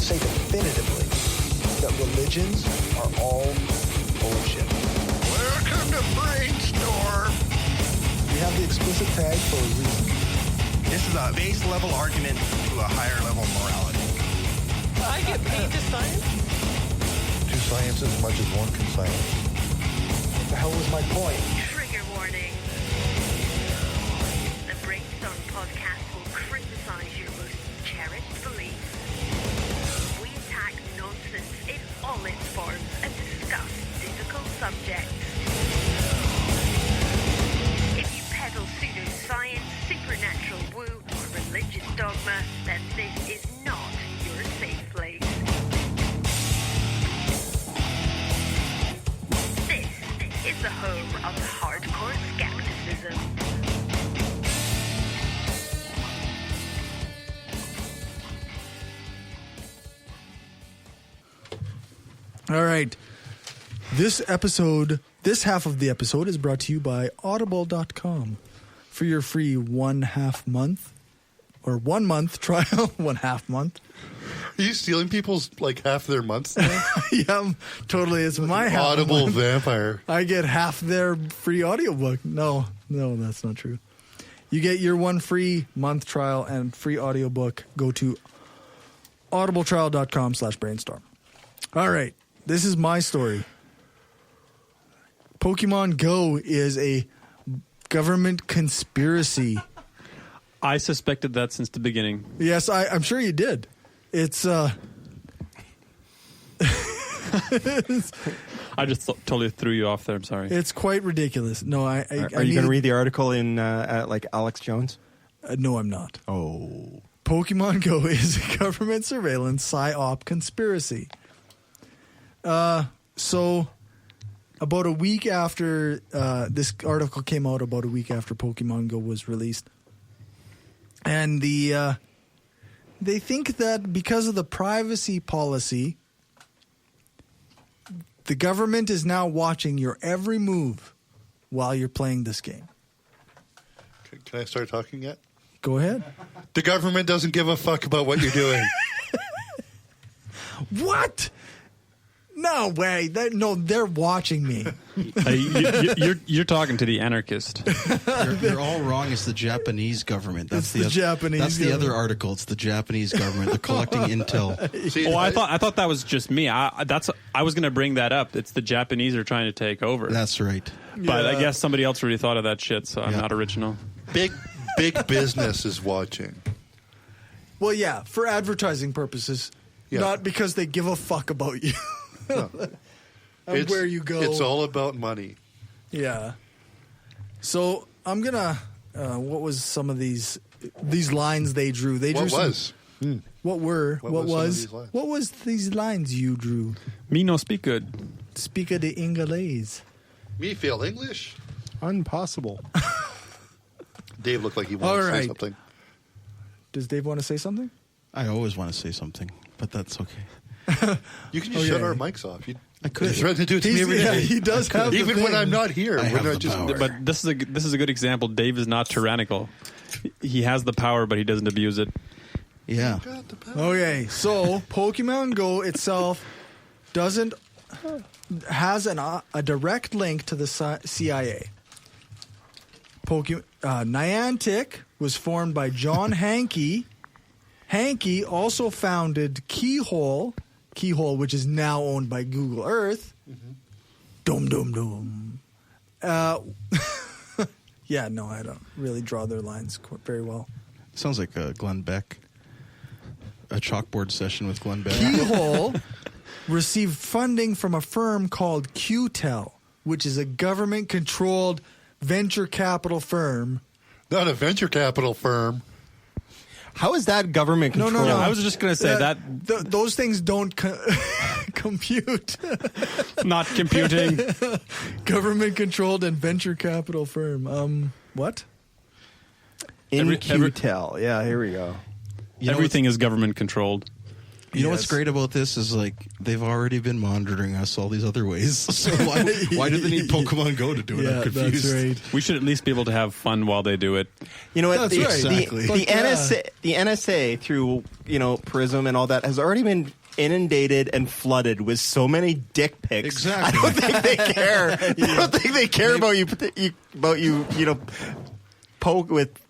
say definitively that religions are all bullshit. Welcome to Brainstorm. We have the explicit tag for a reason. This is a base level argument to a higher level morality. I get paid to science? To science as much as one can silence. What the hell was my point? Trigger warning. The Brainstorm podcast will criticize your most cherished beliefs. We attack nonsense in all its forms and discuss difficult subjects. If you peddle pseudoscience, supernatural woo, or religious dogma, then this is not your safe place. This is the home of hardcore skepticism. All right. This half of the episode is brought to you by audible.com. For your free 1.5 month or 1 month trial, 1.5 month. Are you stealing people's half their months now? Yeah, totally. It's my half. Audible vampire. I get half their free audiobook. No, that's not true. You get your 1 free month trial and free audiobook. Go to audibletrial.com/brainstorm. All right. This is my story. Pokemon Go is a government conspiracy. I suspected that since the beginning. Yes, I'm sure you did. It's I just totally threw you off there. I'm sorry. it's quite ridiculous. No, Are you going to read the article in Alex Jones? No, I'm not. Oh. Pokemon Go is a government surveillance psyop conspiracy. So about a week after this article came out, about a week after Pokemon Go was released, and they think that because of the privacy policy, the government is now watching your every move while you're playing this game. Can I start talking yet? Go ahead. The government doesn't give a fuck about what you're doing. What? No way. They're watching me. You're talking to the anarchist. You're all wrong. It's the Japanese government. That's the Japanese That's the government. other article. It's the Japanese government. They're collecting intel. See, I thought that was just me. I was going to bring that up. It's the Japanese are trying to take over. That's right. But I Yeah. guess somebody else already thought of that shit, so I'm Yeah. not original. big business is watching. Well, yeah, for advertising purposes, Yeah. not because they give a fuck about you. No. And where you go. It's all about money. Yeah. So I'm gonna. What was some of these lines they drew? They drew What some, was? What were? What What was some of was? these lines? What was these lines you drew? Me no speak good. Speak of the Ingles. Me feel English? Impossible. Dave looked like he wanted All to say right. something. Does Dave want to say something? I always want to say something, but that's okay. You can just shut our mics off. I could. You threaten to do it to me every day. He does have the Even when thing. I'm not here. I We're have not the just. power. But this is a good example. Dave is not tyrannical. He has the power, but he doesn't abuse it. Yeah. Okay, so Pokemon Go itself has a direct link to the CIA. Niantic was formed by John Hankey. Hankey also founded Keyhole, which is now owned by Google Earth. Dum dum dum. Yeah, no, I don't really draw their lines very well. Sounds like Glenn Beck. A chalkboard session with Glenn Beck. Keyhole received funding from a firm called QTEL, which is a government-controlled venture capital firm. Not a venture capital firm. How is that government No, control? no. I was just going to say that Those things don't compute. not computing. Government-controlled and venture capital firm. What? In Every- QTEL. Yeah, here we go. You know Everything is government controlled. You know what's Yes. great about this is like they've already been monitoring us all these other ways. So why do they need Pokemon Go to do it? I'm confused. that's right. We should at least be able to have fun while they do it. You know what? That's right. Exactly. But, The NSA through Prism and all that has already been inundated and flooded with so many dick pics. Exactly. I don't think they care. I don't think they care about you with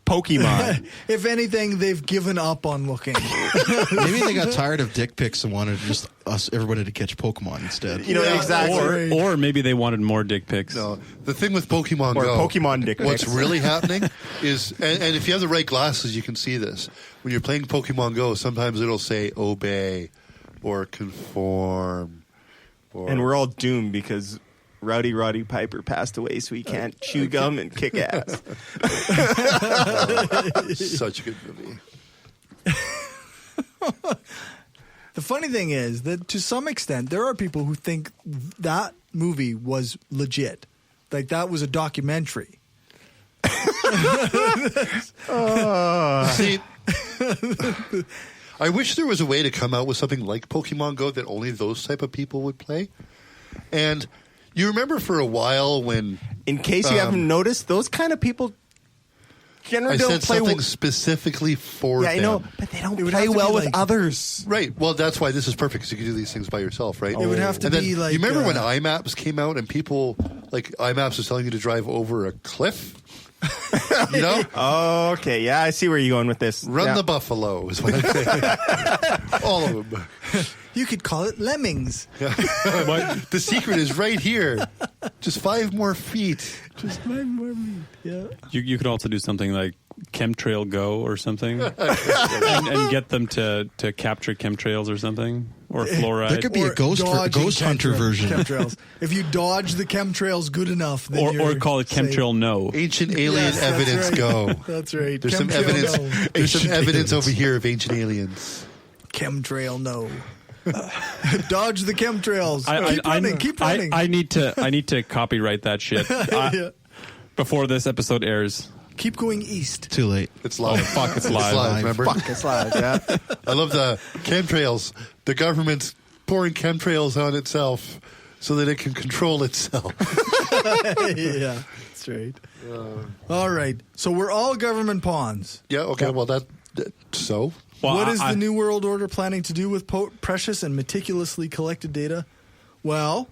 Pokemon. If anything, they've given up on looking. Maybe they got tired of dick pics and wanted just everybody to catch Pokemon instead. Exactly. Or maybe they wanted more dick pics. No, the thing with Pokemon Or Go, Pokemon dick what's pics. really happening is, and if you have the right glasses, you can see this. When you're playing Pokemon Go, sometimes it'll say obey or conform. Or, And we're all doomed because Rowdy Roddy Piper passed away, so he can't chew gum and kick ass. such a good movie. The funny thing is that to some extent, there are people who think that movie was legit. Like that was a documentary. See, I wish there was a way to come out with something like Pokemon Go that only those type of people would play. And you remember for a while when In case you haven't noticed, those kind of people generally I don't said play something specifically for Yeah, them. I know, but they don't It would play have to well be with like- others. Right. Well, that's why this is perfect because you can do these things by yourself, right? It would have to And then, be like, you remember when uh, iMaps came out and people like iMaps was telling you to drive over a cliff? You know, Oh, okay. Yeah, I see where you're going with this. run Yeah. the buffalo is what I'm saying. All of them. You could call it lemmings. The secret is right here. Just 5 more feet. Just 5 more feet. Yeah. You could also do something like Chemtrail Go or something, and get them to capture chemtrails or something, or fluoride. There could be a Or ghost dodging hunter version. Chemtrails. If you dodge the chemtrails good enough, then or you're call it safe. Chemtrail No. Ancient alien Yes, that's evidence right. go. That's right. There's some Chemtrail evidence. no. There's some evidence over here of ancient aliens. Chemtrail no. Dodge the chemtrails. Keep running. I need to copyright that shit Yeah. before this episode airs. Keep going east. Too late. It's live. Oh, fuck, it's It's live. live, remember? Fuck, it's live, yeah. I love the chemtrails. The government's pouring chemtrails on itself so that it can control itself. Yeah, that's right. All right. So we're all government pawns. Yeah, okay, well, so? Well, What is the New World Order planning to do with precious and meticulously collected data? Well,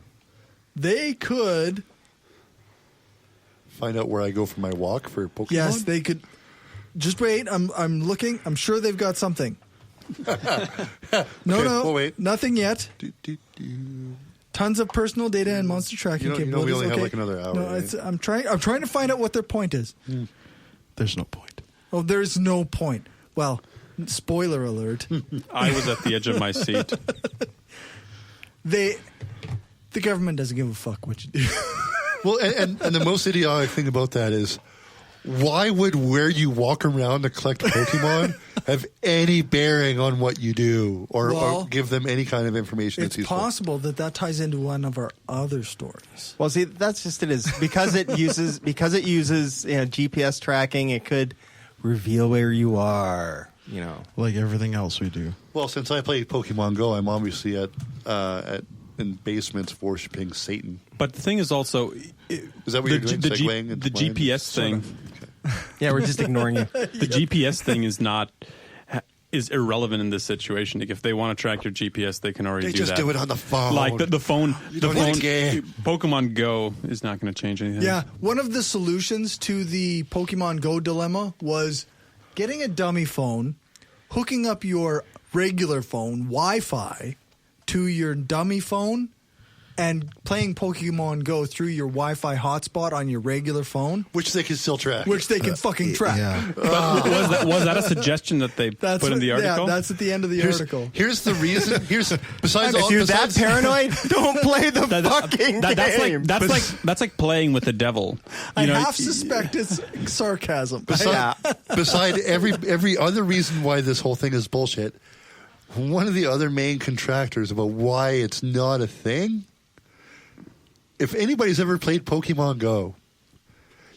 they could. Find out where I go for my walk for Pokemon? Yes, they could. Just wait. I'm looking. I'm sure they've got something. No, Okay, no, well, wait. nothing yet. Tons of personal data and monster tracking You know we capabilities. only have Okay. like another hour, No, right? I'm trying to find out what their point is. There's no point. Oh, there's no point. Well, spoiler alert. I was at the edge of my seat. The government doesn't give a fuck what you do. Well, and the most idiotic thing about that is, why would where you walk around to collect Pokemon have any bearing on what you do or give them any kind of information It's that's useful? possible that ties into one of our other stories. Well, see, that's just it is because it uses GPS tracking. It could reveal where you are. Like everything else we do. Well, since I play Pokemon Go, I'm obviously in basements worshiping Satan. But the thing is also, Is that what you're doing? Segueing into the mine? GPS thing. Yeah, we're just ignoring you. The GPS thing is irrelevant in this situation. Like, if they want to track your GPS, they can already They do just that. do it on the phone. Like the phone, don't need a game. Pokemon Go is not going to change anything. Yeah, one of the solutions to the Pokemon Go dilemma was getting a dummy phone, hooking up your regular phone Wi-Fi to your dummy phone, and playing Pokemon Go through your Wi-Fi hotspot on your regular phone, which they can still track. which they can fucking track. Yeah. But was that a suggestion that they put in the article? Yeah, that's at the end of the article. Here's the reason. Besides If all you're that besides- paranoid, don't play the fucking game. That's like playing with the devil. I half suspect it's sarcasm. Beside every other reason why this whole thing is bullshit, one of the other main contractors about why it's not a thing, if anybody's ever played Pokemon Go,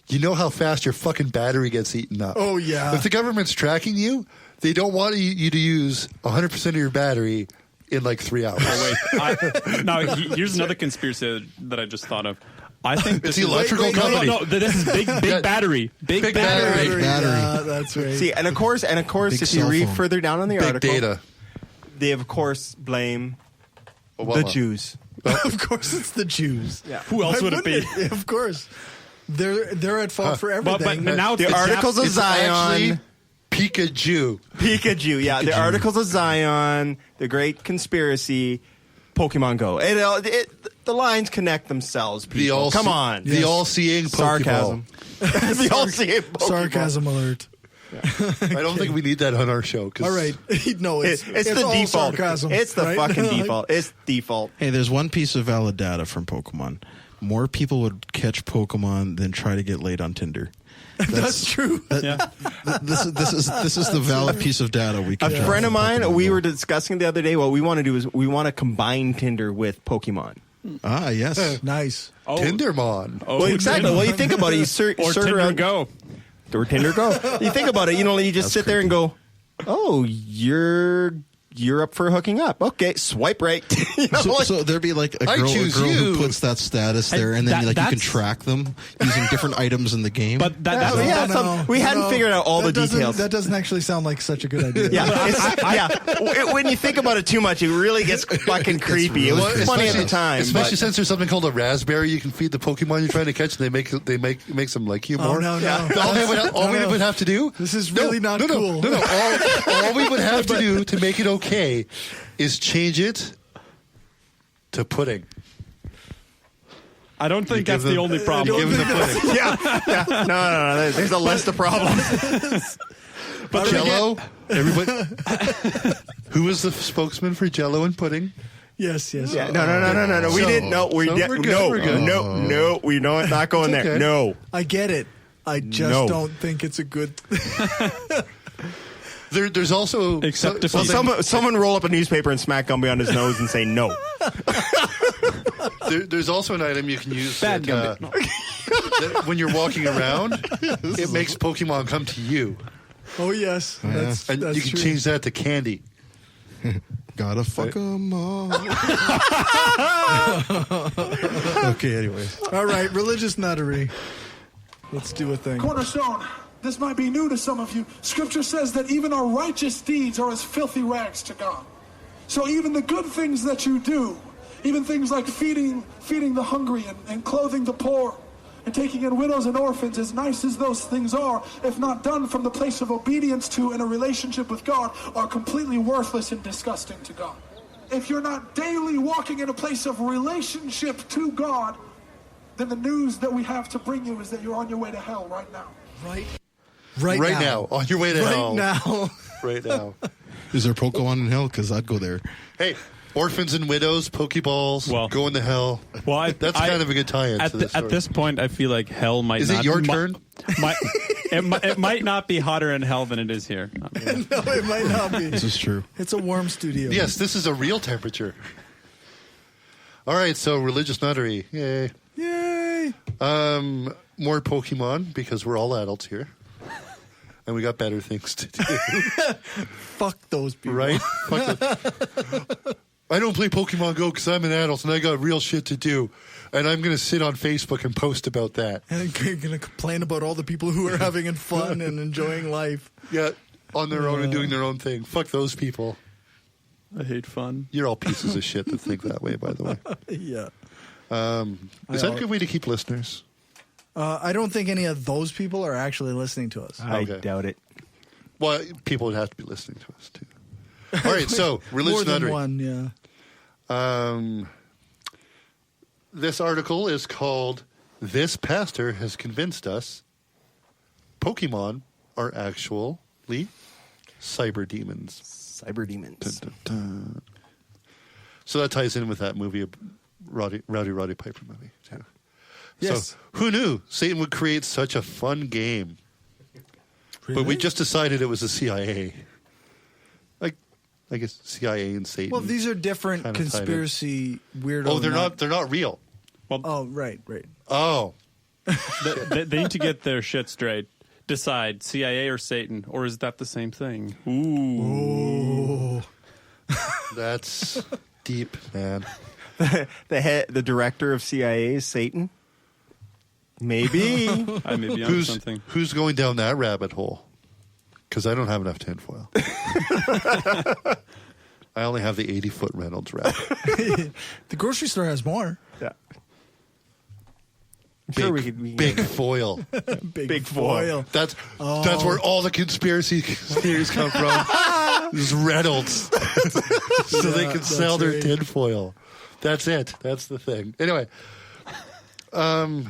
you know how fast your fucking battery gets eaten up. Oh, yeah. If the government's tracking you, they don't want you to use 100% of your battery in like 3 hours. Now, here's another conspiracy that I just thought of. I think It's this is electrical company. No, this is big battery. Big battery. Big battery. Yeah, that's right. See, and of course, Big if you cell read phone. further down on the Big article, data. they of course blame Well, the well. Jews. Of course, it's the Jews. Yeah. Who else Why would it be? wouldn't it? Of course, they're at fault for everything. But now it's The Articles of It's Zion. actually Pikachu. Pikachu, yeah. The Pikachu. Articles of Zion, the Great Conspiracy, Pokemon Go. The lines connect themselves, people. Come on. The all-seeing Sarcasm. Pokeball. The all-seeing Pokemon. Sarcasm alert. I don't think we need that on our show. 'Cause All right, no, It's the all default. sarcasm, It's the right? fucking Like, default. It's default. Hey, there's one piece of valid data from Pokemon. More people would catch Pokemon than try to get laid on Tinder. That's true. This is the valid piece of data we A can. draw friend of from mine, Pokemon we Go. were discussing the other day, what we want to do is we want to combine Tinder with Pokemon. Ah, yes. Nice. Tindermon. Oh, Well, exactly. Well, you think about it. You or search Tinder around. Go. Or Tinder Go. You think about it. You just sit there and go, oh, you're up for hooking up. Okay, swipe right. So there'd be like a I girl choose who you. puts that status there, and then you can that's- track them using different items in the game. But that's we hadn't figured out all the doesn't- details. That doesn't actually sound like such a good idea. Yeah, when you think about it too much, it really gets fucking creepy. It was Well, funny at the especially- time. especially but- since there's something called a raspberry. You can feed the Pokemon you're trying to catch, and they makes them like you Oh, more. no. All we would have to do. This is really not cool. No. All we would have to do to make it okay is change it to pudding. I don't think give that's the them- only You problem. give them the pudding. No. There's a list of problems. But Jello, everybody. Who is the spokesman for Jello and pudding? Yes. Yeah, no. We So- didn't. No, so we're good, we're good. No. We don't. Not going It's there. okay. No. I get it. I just No. don't think it's a good. There's also Except if Well, you- someone roll up a newspaper and smack Gumby on his nose and say no. there's also an item you can use Bad that, that when you're walking around, it makes Pokemon come to you, Oh yes, that's and you can true. change that to candy. Gotta fuck 'em all. Okay, anyway. All right, religious nuttery. Let's do a thing. Cornerstone, this might be new to some of you. Scripture says that even our righteous deeds are as filthy rags to God. So even the good things that you do, even things like feeding the hungry and clothing the poor and taking in widows and orphans, as nice as those things are, if not done from the place of obedience to and a relationship with God, are completely worthless and disgusting to God. If you're not daily walking in a place of relationship to God, then the news that we have to bring you is that you're on your way to hell right now. Right now, on your way to hell. now. Right now. Is there Pokemon in hell? Because I'd go there. Hey, orphans and widows, Pokeballs, Well- going to hell. Well, That's kind of a good tie-in to this at story. this point, I feel like hell might Is not. it your turn? It might not be hotter in hell than it is here. No, it might not be. This is true. It's a warm studio. Yes, this is a real temperature. All right, so religious nuttery. Yay. Yay! More Pokemon, because we're all adults here. And we got better things to do. Fuck those people. Right? I don't play Pokemon Go because I'm an adult and I got real shit to do. And I'm going to sit on Facebook and post about that. And you're going to complain about all the people who are having fun and enjoying life. Yeah, on their own and doing their own thing. Fuck those people. I hate fun. You're all pieces of shit that think that way, by the way. Yeah. Is that a good way to keep listeners? I don't think any of those people are actually listening to us. I Okay. doubt it. Well, people would have to be listening to us, too. All right, so religious More than nuttery. one, yeah. This article is called "This Pastor Has Convinced Us Pokemon Are Actually Cyberdemons." Cyberdemons. Dun, dun, dun. So that ties in with that movie, Roddy Piper movie, too. Yes. So who knew Satan would create such a fun game? But we just decided it was the CIA. I guess CIA and Satan. Well, these are different Kinda tied in. conspiracy weirdo. Oh, they're not real. Oh, right. Oh, They need to get their shit straight. Decide CIA or Satan, or is that the same thing? Ooh. That's deep, man. The director of CIA is Satan. Maybe. I may be onto something. Who's going down that rabbit hole? Because I don't have enough tinfoil. I only have the 80-foot Reynolds wrap. The grocery store has more. Yeah. Big foil. Big foil. That's where all the conspiracy theories come from. It's Reynolds. So they can sell their tinfoil. That's it. That's the thing. Anyway, I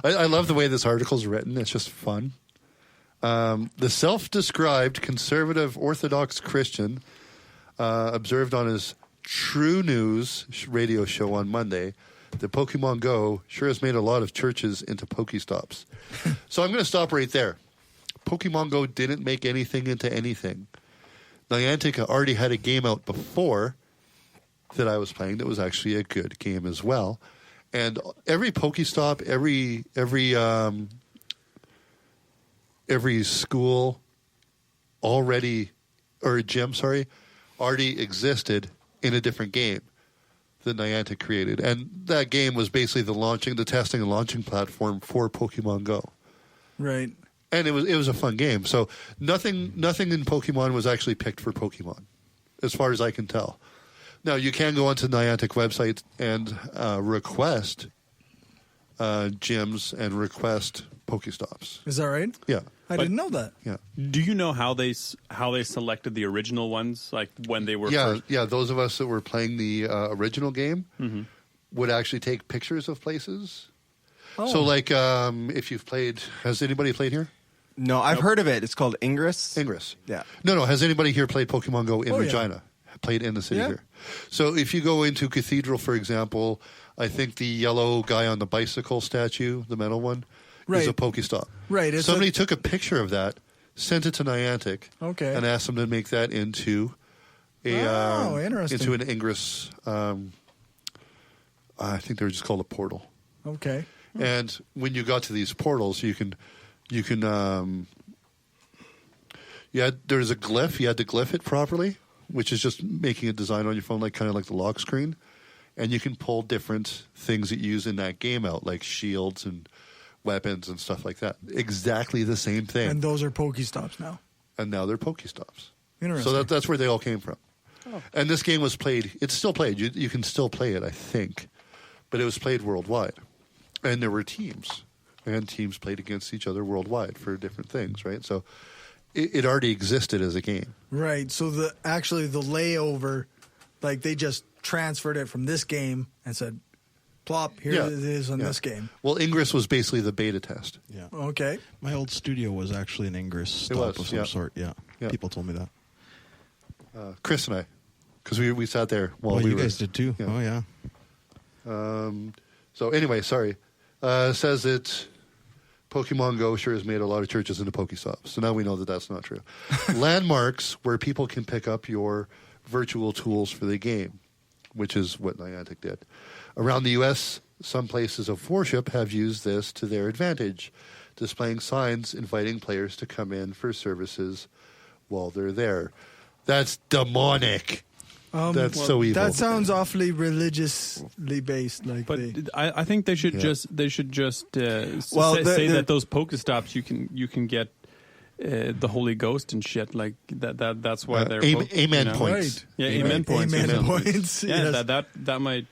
love the way this article's written. It's just fun. The self-described conservative Orthodox Christian observed on his True News radio show on Monday that Pokemon Go sure has made a lot of churches into Pokestops. So I'm going to stop right there. Pokemon Go didn't make anything into anything. Niantic already had a game out before that I was playing that was actually a good game as well. And every Pokestop, every school already existed in a different game that Niantic created. And that game was basically the testing and launching platform for Pokemon Go. Right. And it was a fun game. So nothing in Pokemon was actually picked for Pokemon, as far as I can tell. Now, you can go onto Niantic website and request gyms and request Pokestops. Is that right? Yeah. I didn't know that. Yeah. Do you know how they selected the original ones, like when they were first? Yeah, those of us that were playing the original game would actually take pictures of places. Oh. So, like, if you've played... Has anybody played here? No, I've heard of it. It's called Ingress. Ingress. Yeah. No. Has anybody here played Pokemon Go in Regina? Played in the city here? So, if you go into Cathedral, for example, I think the yellow guy on the bicycle statue, the metal one, is a Pokestop. Right. Somebody took a picture of that, sent it to Niantic, and asked them to make that into into an Ingress. I think they were just called a portal. Okay. And when you got to these portals, there's a glyph. You had to glyph it properly, which is just making a design on your phone, kind of like the lock screen. And you can pull different things that you use in that game out, like shields and weapons and stuff like that. Exactly the same thing. And those are Pokestops now. And now they're Pokestops. Interesting. So that's where they all came from. Oh. And this game was played. It's still played. You can still play it, I think. But it was played worldwide. And there were teams. And teams played against each other worldwide for different things, right? So it already existed as a game. Right. So the layover, they just transferred it from this game and said, plop, here it is on this game. Well, Ingress was basically the beta test. Yeah. Okay. My old studio was actually an Ingress stop of some sort. Yeah. People told me that. Chris and I, because we sat there while you guys did too. Yeah. Oh, yeah. So anyway, sorry. Says that Pokemon Go sure has made a lot of churches into Pokestops. So now we know that that's not true. Landmarks where people can pick up your virtual tools for the game, which is what Niantic did. Around the U.S., some places of worship have used this to their advantage, displaying signs inviting players to come in for services while they're there. That's demonic. That's so evil. That sounds awfully religiously based. I think they should just say that those Pokestops you can get the Holy Ghost and shit like that. That's why they're amen points. Right. Yeah, amen points. Amen points. Yeah, that might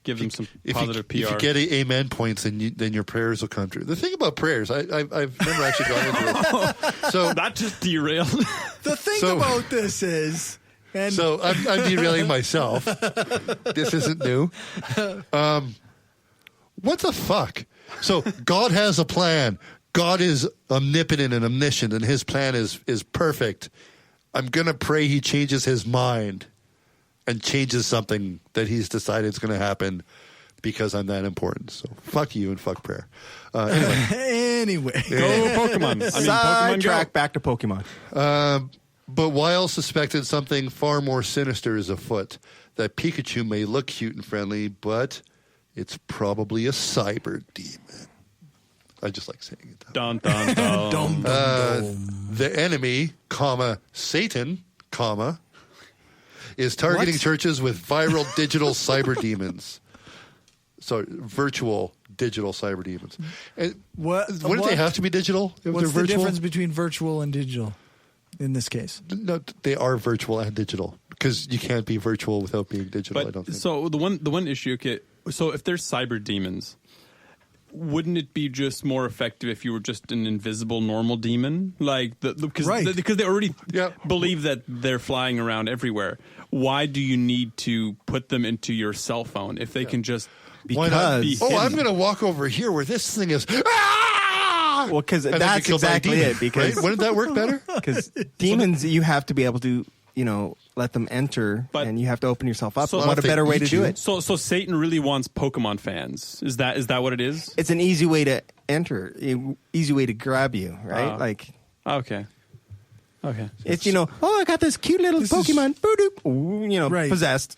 give them some positive PR. If you get amen points, then your prayers will come true. The thing about prayers, I've never actually gone into it. So that just derailed. The thing about this is. So I'm derailing myself. This isn't new. What the fuck? So God has a plan. God is omnipotent and omniscient, and his plan is perfect. I'm going to pray he changes his mind and changes something that he's decided is going to happen because I'm that important. So fuck you and fuck prayer. Anyway. Go Pokemon. Sidetrack back to Pokemon. But Weil suspected something far more sinister is afoot. That Pikachu may look cute and friendly, but it's probably a cyber demon. I just like saying it. Dun, dun, dun. The enemy, Satan, is targeting What? churches with viral digital cyber demons. So virtual digital cyber demons. And wouldn't they have to be digital if What's they're the virtual? difference between virtual and digital in this case? No, they are virtual and digital because you can't be virtual without being digital. I don't think. So the one issue, okay. So if there's cyber demons, wouldn't it be just more effective if you were just an invisible normal demon? Like because they already believe that they're flying around everywhere. Why do you need to put them into your cell phone if they can just Because I'm going to walk over here where this thing is. Ah! Well, because And then that's be killed by a exactly demon, it. Because right? Wouldn't that work better? Because demons, you have to be able to, let them enter, and you have to open yourself up. So what a better way to do it? So Satan really wants Pokemon fans. Is that what it is? It's an easy way to enter, easy way to grab you, right? Okay. It's I got this cute little Pokemon, possessed.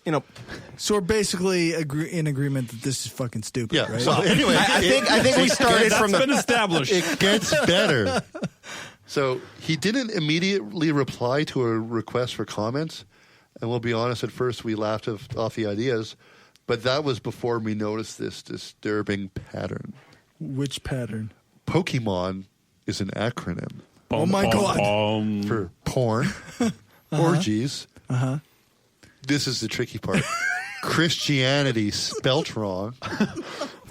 So we're basically in agreement that this is fucking stupid, right? So anyway, I think we started from been established. It gets better. So he didn't immediately reply to a request for comments, and we'll be honest. At first, we laughed off the ideas, but that was before we noticed this disturbing pattern. Which pattern? Pokemon is an acronym. Oh my God! For porn, orgies. This is the tricky part. Christianity spelt wrong.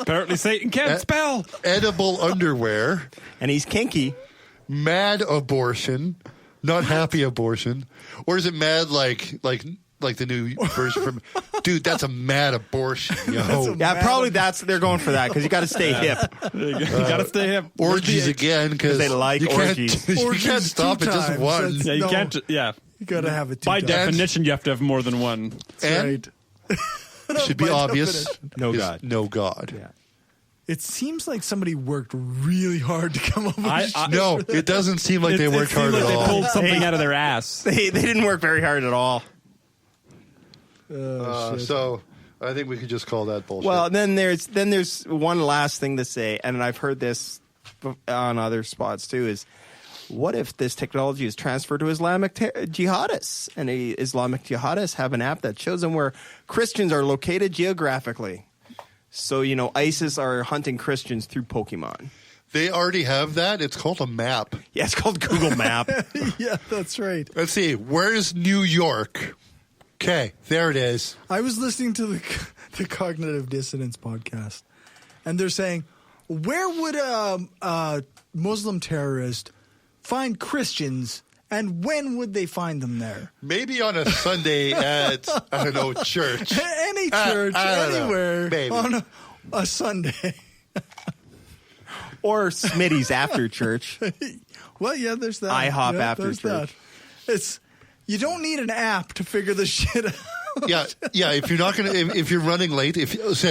Apparently, Satan can't spell. Edible underwear. And he's kinky. Mad abortion, not happy abortion, or is it mad like the new version from? Dude, that's a mad abortion, yo. Probably they're going for that because you got to stay hip. You got to stay hip. Orgies again because they like orgies. You can't stop at just one. Yeah, you can't. Yeah, you got to have it. By definition, you have to have more than one. And should be By obvious. No God. No God. Yeah. It seems like somebody worked really hard to come up with No, it doesn't seem like they worked hard at all. They pulled something out of their ass. They didn't work very hard at all. So I think we could just call that bullshit. Well, then there's one last thing to say, and I've heard this on other spots too, is what if this technology is transferred to Islamic jihadists, and Islamic jihadists have an app that shows them where Christians are located geographically? So, ISIS are hunting Christians through Pokemon. They already have that. It's called a map. Yeah, it's called Google Map. Yeah, that's right. Let's see. Where's New York? Okay, there it is. I was listening to the Cognitive Dissonance podcast, and they're saying, where would a Muslim terrorist find Christians, and when would they find them there? Maybe on a Sunday at, I don't know, church. Any church, anywhere, maybe. on a Sunday. Or Smitty's after church. Well, yeah, there's that. IHOP after there's church. That. You don't need an app to figure this shit out. Yeah. If you're not gonna, if you're running late, here's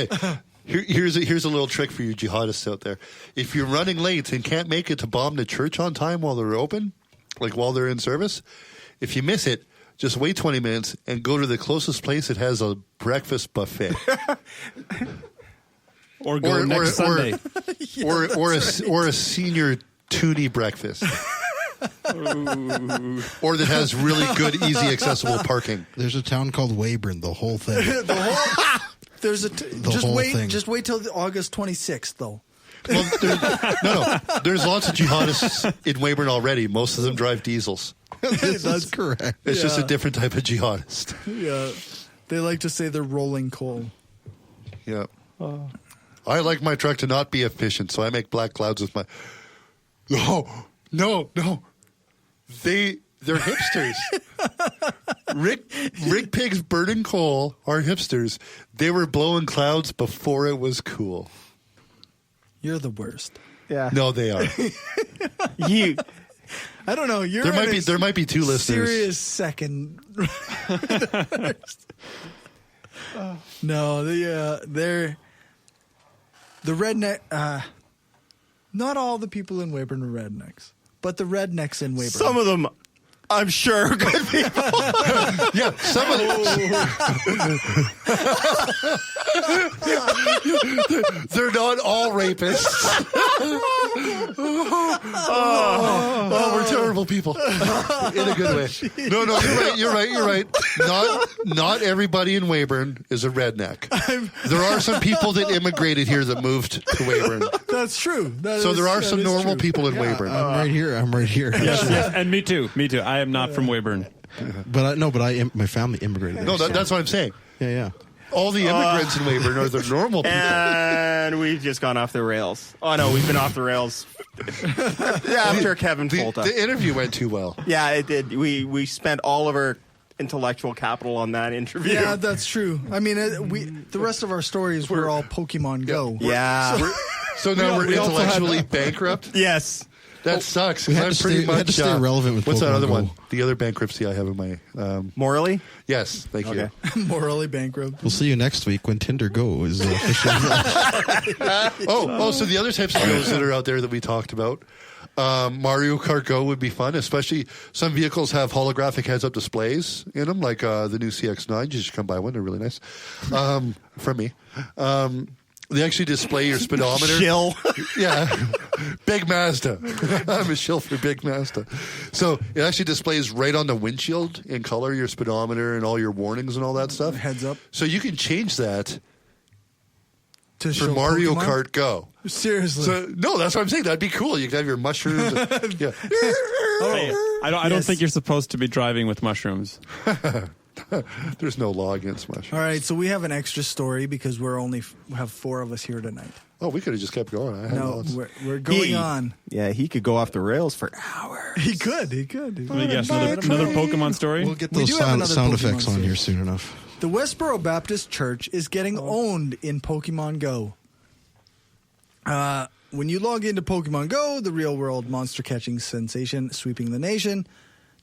a little trick for you jihadists out there. If you're running late and can't make it to bomb the church on time while they're open, like while they're in service, if you miss it, just wait 20 minutes and go to the closest place that has a breakfast buffet. Or go next Sunday. Or a senior toonie breakfast. Or that has really good, easy, accessible parking. There's a town called Weyburn. The whole thing. Just wait till August 26th, though. Well, there's lots of jihadists in Weyburn already. Most of them drive diesels. That's correct. It's just a different type of jihadist. Yeah, they like to say they're rolling coal. Yeah. I like my truck to not be efficient, so I make black clouds with my. No. They're hipsters. Rick Pig's burning coal are hipsters. They were blowing clouds before it was cool. You're the worst. Yeah. No, they are. I don't know. There might be two listeners. Serious second. No, they're the redneck. Not all the people in Weyburn are rednecks, but the rednecks in Weyburn. Some of them I'm sure good people. Yeah, some of they're not all rapists. We're terrible people in a good way. No, you're right. Not everybody in Weyburn is a redneck. There are some people that immigrated here that moved to Weyburn. That's true. So there are some normal people in Weyburn. I'm right here. Yes, and me too. I am not from Weyburn. But my family immigrated. No, that's what I'm saying. Yeah. All the immigrants in Weyburn are the normal people. And we've just gone off the rails. Oh, no, we've been off the rails after Kevin Folta. The interview went too well. Yeah, it did. We spent all of our intellectual capital on that interview. Yeah, that's true. I mean, the rest of our stories were all Pokemon Go. Yeah. So now we're intellectually bankrupt? Yes. That sucks. We I'm had to pretty stay- much we had to stay relevant with what's that Pokemon other Go. one? The other bankruptcy I have in my Morally? yes, thank you. Morally bankrupt. We'll see you next week when Tinder Go is officially. So the other types of goes that are out there that we talked about, Mario Kart Go would be fun, especially some vehicles have holographic heads-up displays in them, like the new CX-9. You should come buy one; they're really nice. From me. They actually display your speedometer. Shill. Yeah. Big Mazda. I'm a shill for Big Mazda. So it actually displays right on the windshield in color your speedometer and all your warnings and all that stuff. Heads up. So you can change that To for show Mario Pokemon? Kart Go. Seriously. So no, that's what I'm saying. That'd be cool. You could have your mushrooms. Yeah. Hey, I don't think you're supposed to be driving with mushrooms. There's no law against mushrooms. All right, so we have an extra story because we're only have 4 of us here tonight. Oh, we could have just kept going. I had No, lots. we're going on. Yeah, he could go off the rails for hours. He could. Let me guess, another Pokemon story? We'll get We those do have sound another effects Pokemon on story. here soon enough. The Westboro Baptist Church is getting owned in Pokemon Go. When you log into Pokemon Go, the real-world monster-catching sensation sweeping the nation,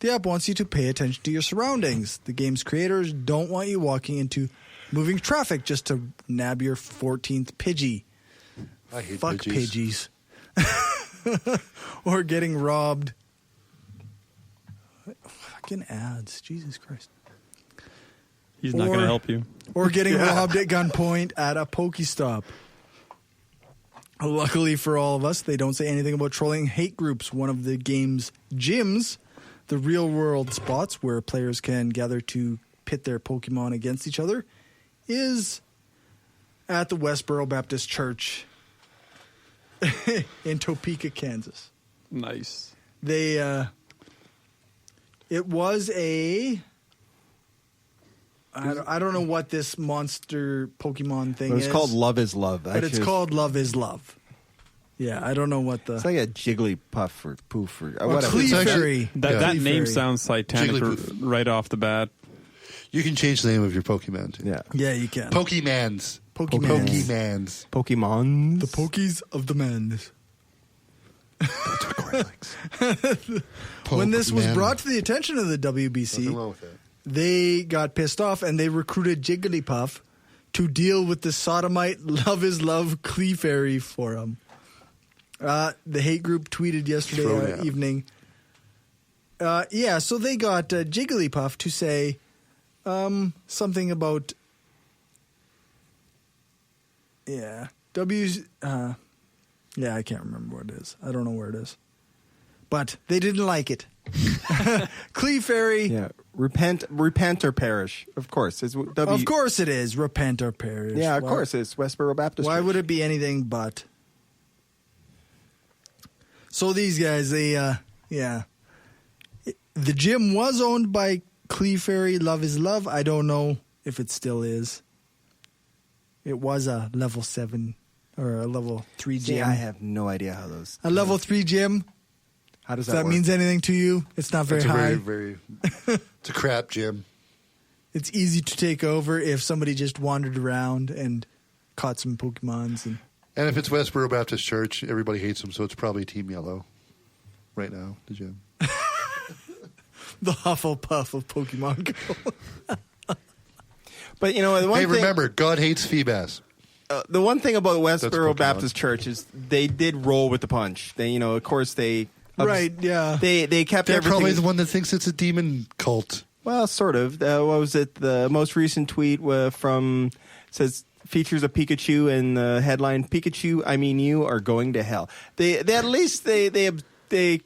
the app wants you to pay attention to your surroundings. The game's creators don't want you walking into moving traffic just to nab your 14th Pidgey. I hate Fuck Pidgeys. or getting robbed. Fucking ads. Jesus Christ. He's not going to help you. Or getting robbed at gunpoint at a Pokestop. Luckily for all of us, they don't say anything about trolling hate groups. One of the game's gyms, the real-world spots where players can gather to pit their Pokemon against each other, is at the Westboro Baptist Church in Topeka, Kansas. Nice. They, it was a... I don't know what this monster Pokemon thing is. It's called Love is Love. But it's called Love is Love. Yeah, I don't know what the... It's like a Jigglypuff or Poof or Or whatever. Clefairy. That Clefairy. name sounds satanic Jigglypuff. right off the bat. You can change the name of your Pokemon. Too. Yeah. Yeah, you can. Pokemans. Pokemans. Pokemon. The Pokies of the Mans. That's what Corey likes. When this was Pokemon. brought to the attention of the Nothing WBC, wrong with that. they got pissed off and they recruited Jigglypuff to deal with the sodomite Love is Love Clefairy forum. The hate group tweeted yesterday Throwdown. evening. So they got Jigglypuff to say something about I can't remember what it is. I don't know where it is. But they didn't like it. Clefairy. Yeah. Repent or perish. Of course. It's Of course it is. Repent or perish. Yeah, of Why- course. It's Westboro Baptist. Why Church. would it be anything but? So these guys, the gym was owned by Clefairy Love is Love. I don't know if it still is. It was a level 7 or a level 3 See, gym. I have no idea how those. A level 3 gym. How does If that work? means anything to you, it's not very That's a high. very, it's a crap gym. It's easy to take over if somebody just wandered around and caught some Pokemons. And if it's Westboro Baptist Church, everybody hates them, so it's probably Team Yellow right now, the gym. The Hufflepuff of Pokemon Go. But you know, the one Hey, thing, remember, God hates Feebas. the one thing about That's Westboro Pokemon. Baptist Church is they did roll with the punch. They, of course, they Right, yeah. They kept They're everything. probably the one that thinks it's a demon cult. Well, sort of. What was it? The most recent tweet from says features a Pikachu, and the headline "Pikachu, I mean you are going to hell." They at least they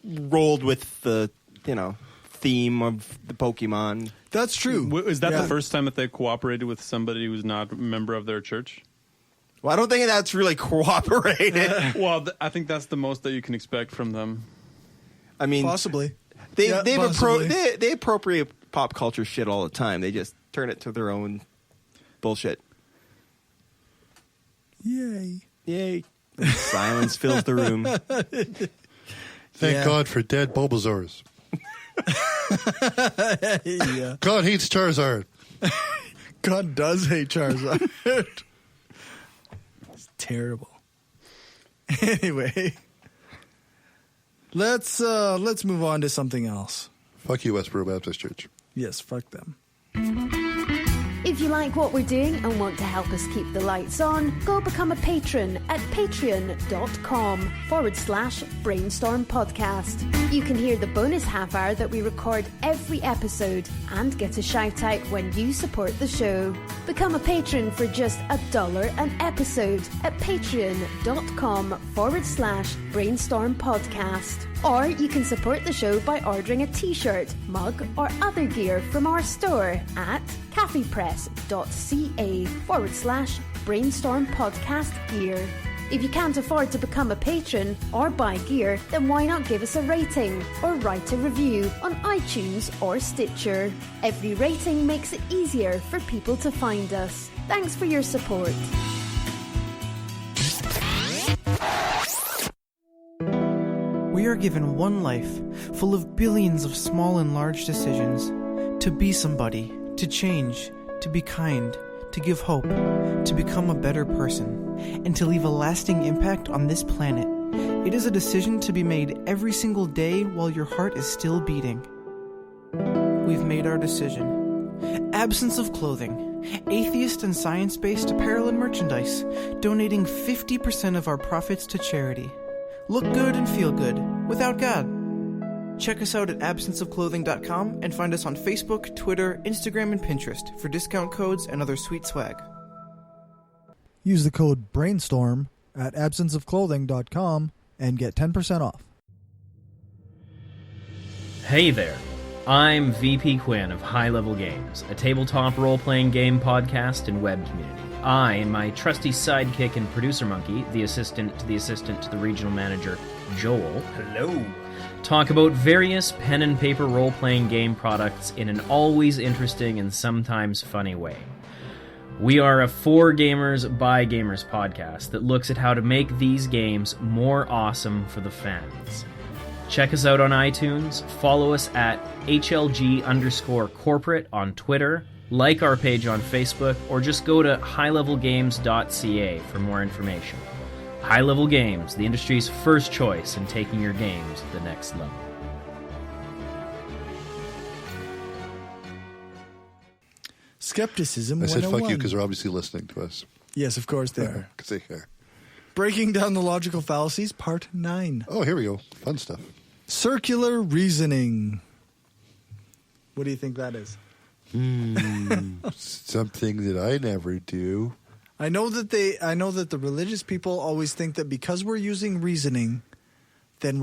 rolled with the theme of the Pokemon. That's true. Is that the first time that they cooperated with somebody who's not a member of their church? Well, I don't think that's really cooperated. Well, I think that's the most that you can expect from them. I mean, possibly. They Possibly. appropriate pop culture shit all the time. They just turn it to their own bullshit. Yay. Silence fills the room. Thank God for dead Bulbasaurs. Yeah. God hates Charizard. God does hate Charizard. It's terrible. Anyway, let's move on to something else. Fuck you, Westboro Baptist Church. Yes, fuck them. If you like what we're doing and want to help us keep the lights on, go become a patron at patreon.com/brainstorm podcast. You can hear the bonus half hour that we record every episode and get a shout out when you support the show. Become a patron for just $1 an episode at patreon.com/brainstorm podcast. Or you can support the show by ordering a t-shirt, mug or other gear from our store at caffeepress.ca/brainstorm podcast gear. If you can't afford to become a patron or buy gear, then why not give us a rating or write a review on iTunes or Stitcher? Every rating makes it easier for people to find us. Thanks for your support. We are given one life, full of billions of small and large decisions. To be somebody, to change, to be kind, to give hope, to become a better person, and to leave a lasting impact on this planet. It is a decision to be made every single day while your heart is still beating. We've made our decision. Absence of Clothing, atheist and science-based apparel and merchandise, donating 50% of our profits to charity. Look good and feel good, without God. Check us out at absenceofclothing.com and find us on Facebook, Twitter, Instagram, and Pinterest for discount codes and other sweet swag. Use the code BRAINSTORM at absenceofclothing.com and get 10% off. Hey there. I'm VP Quinn of High Level Games, a tabletop role-playing game podcast and web community. I and my trusty sidekick and producer monkey, the assistant to the regional manager, Joel, hello, talk about various pen and paper role-playing game products in an always interesting and sometimes funny way. We are a for gamers by gamers podcast that looks at how to make these games more awesome for the fans. Check us out on iTunes, follow us at HLG_corporate on Twitter, like our page on Facebook, or just go to highlevelgames.ca for more information. High Level Games, the industry's first choice in taking your games to the next level. Skepticism I said 101. fuck you because they're obviously listening to us. Yes, of course they are. Because they care. Breaking down the logical fallacies, part 9. Oh, here we go. Fun stuff. Circular reasoning. What do you think that is? Something that I never do. I know that the religious people always think that because we're using reasoning, then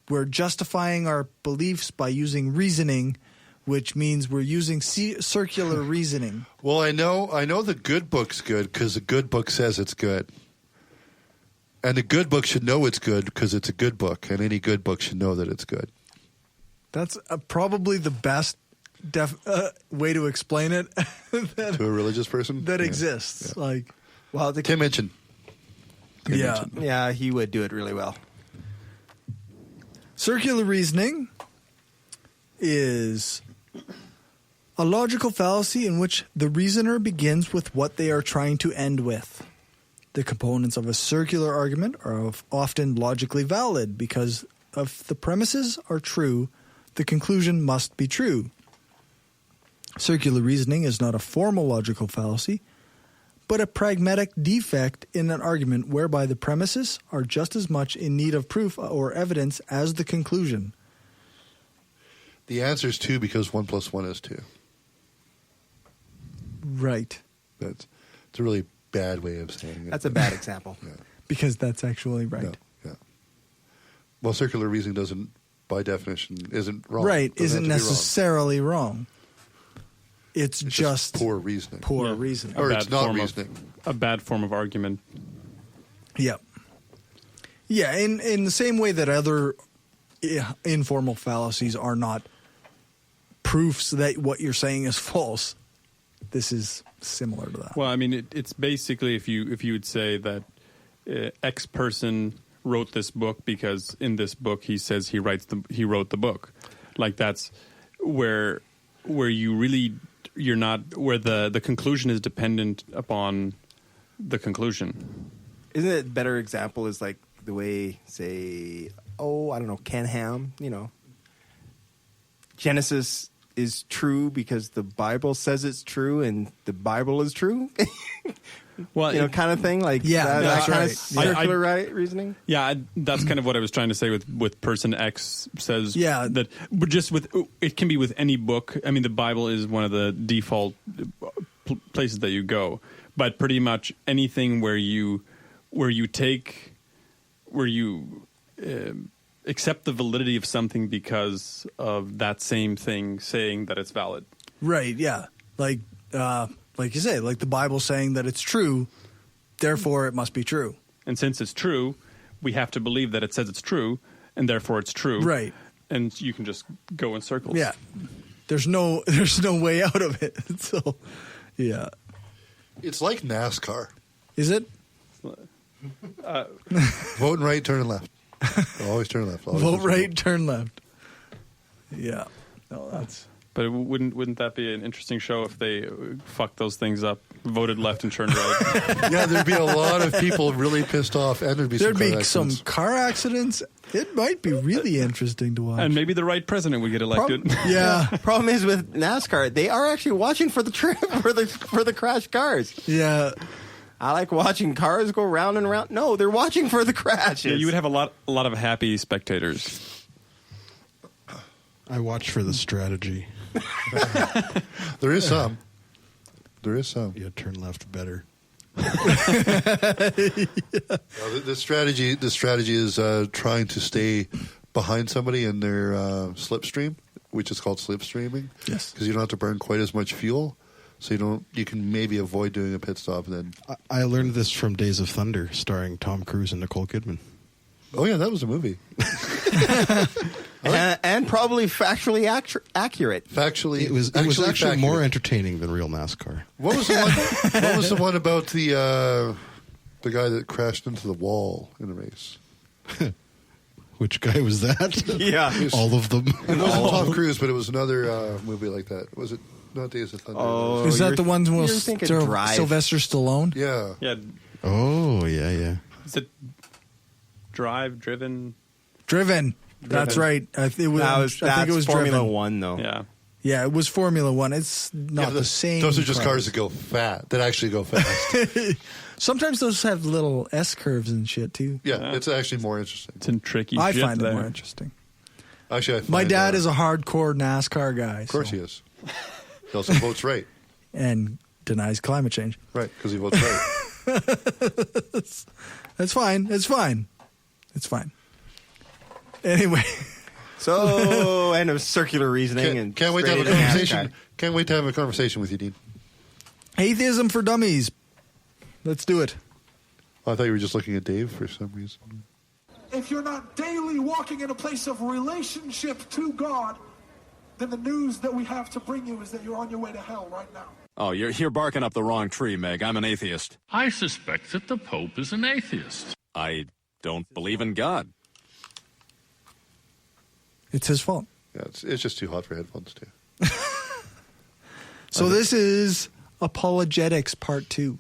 we're justifying our beliefs by using reasoning, which means we're using circular reasoning. Well, I know the good book's good because the good book says it's good. And the good book should know it's good because it's a good book, and any good book should know that it's good. That's probably the best way to explain it to a religious person that exists. Yeah. Like, well, Tim Minchin. Yeah, he would do it really well. Circular reasoning is a logical fallacy in which the reasoner begins with what they are trying to end with. The components of a circular argument are often logically valid because if the premises are true, the conclusion must be true. Circular reasoning is not a formal logical fallacy, but a pragmatic defect in an argument whereby the premises are just as much in need of proof or evidence as the conclusion. The answer is 2 because 1 + 1 is 2. Right. It's a really bad way of saying it. That's a bad example. Yeah. Because that's actually right. No, yeah. Well, circular reasoning doesn't, by definition, isn't wrong. Right. Doesn't Isn't have to be wrong. necessarily wrong. It's just poor reasoning. Poor reasoning. Or A it's bad not form reasoning. A bad form of argument. Yep. Yeah, in the same way that other informal fallacies are not proofs that what you're saying is false, this is similar to that. Well, I mean, it's basically if you would say that X person wrote this book because in this book he says he wrote the book, like that's where you really you're not where the conclusion is dependent upon the conclusion. Isn't it a better example is like the way, say, I don't know, Ken Ham, Genesis is true because the Bible says it's true and the Bible is true? Well, kind of thing, like that kind of circular reasoning. Yeah, that's kind of what I was trying to say with person X says. Yeah, that but just with it can be with any book. I mean, the Bible is one of the default places that you go, but pretty much anything where you accept the validity of something because of that same thing saying that it's valid. Right. Yeah. Like you say, like the Bible saying that it's true, therefore it must be true. And since it's true, we have to believe that it says it's true, and therefore it's true. Right. And you can just go in circles. Yeah. There's no way out of it. So, yeah. It's like NASCAR. Is it? Voting right, turning left. Always turn left. Always Vote right, turn left. Yeah. No, that's. But wouldn't that be an interesting show if they fucked those things up, voted left and turned right? Yeah, there'd be a lot of people really pissed off, and there'd be some car accidents. It might be really interesting to watch. And maybe the right president would get elected. Yeah. Problem is with NASCAR, they are actually watching for the trip for the crashed cars. Yeah. I like watching cars go round and round. No, they're watching for the crashes. Yeah, you would have a lot of happy spectators. I watch for the strategy. There is some. Yeah, turn left better. The strategy is trying to stay behind somebody in their slipstream, which is called slipstreaming. Yes, because you don't have to burn quite as much fuel, so you can maybe avoid doing a pit stop. And then I learned this from Days of Thunder, starring Tom Cruise and Nicole Kidman. Oh yeah, that was a movie. And probably factually accurate. Factually, it was actually accurate. more entertaining than real NASCAR. What was the one? What was the one about the guy that crashed into the wall in a race? Which guy was that? Yeah, all of them. It wasn't Tom Cruise, but it was another movie like that. Was it not Days of Thunder? Oh, is that the ones with Drive. Sylvester Stallone? Yeah. Yeah. Oh, yeah. Is it Driven? That's right. I think it was Formula Driven. One, though. Yeah. Yeah, it was Formula One. It's not the same. Those are just cars that actually go fast. Sometimes those have little S curves and shit too. Yeah, it's actually more interesting. It's in tricky. I shit find there. it more interesting. Actually, my dad is a hardcore NASCAR guy. Of course he is. He also votes right. And denies climate change. Right, because he votes right. That's fine. It's fine. It's fine. Anyway. So, end of circular reasoning. Can't wait to have a conversation. Can't wait to have a conversation with you, Dean. Atheism for dummies. Let's do it. Oh, I thought you were just looking at Dave for some reason. If you're not daily walking in a place of relationship to God, then the news that we have to bring you is that you're on your way to hell right now. Oh, you're barking up the wrong tree, Meg. I'm an atheist. I suspect that the Pope is an atheist. I don't believe in God. It's his fault. Yeah, it's just too hot for headphones, too. So this is Apologetics Part 2.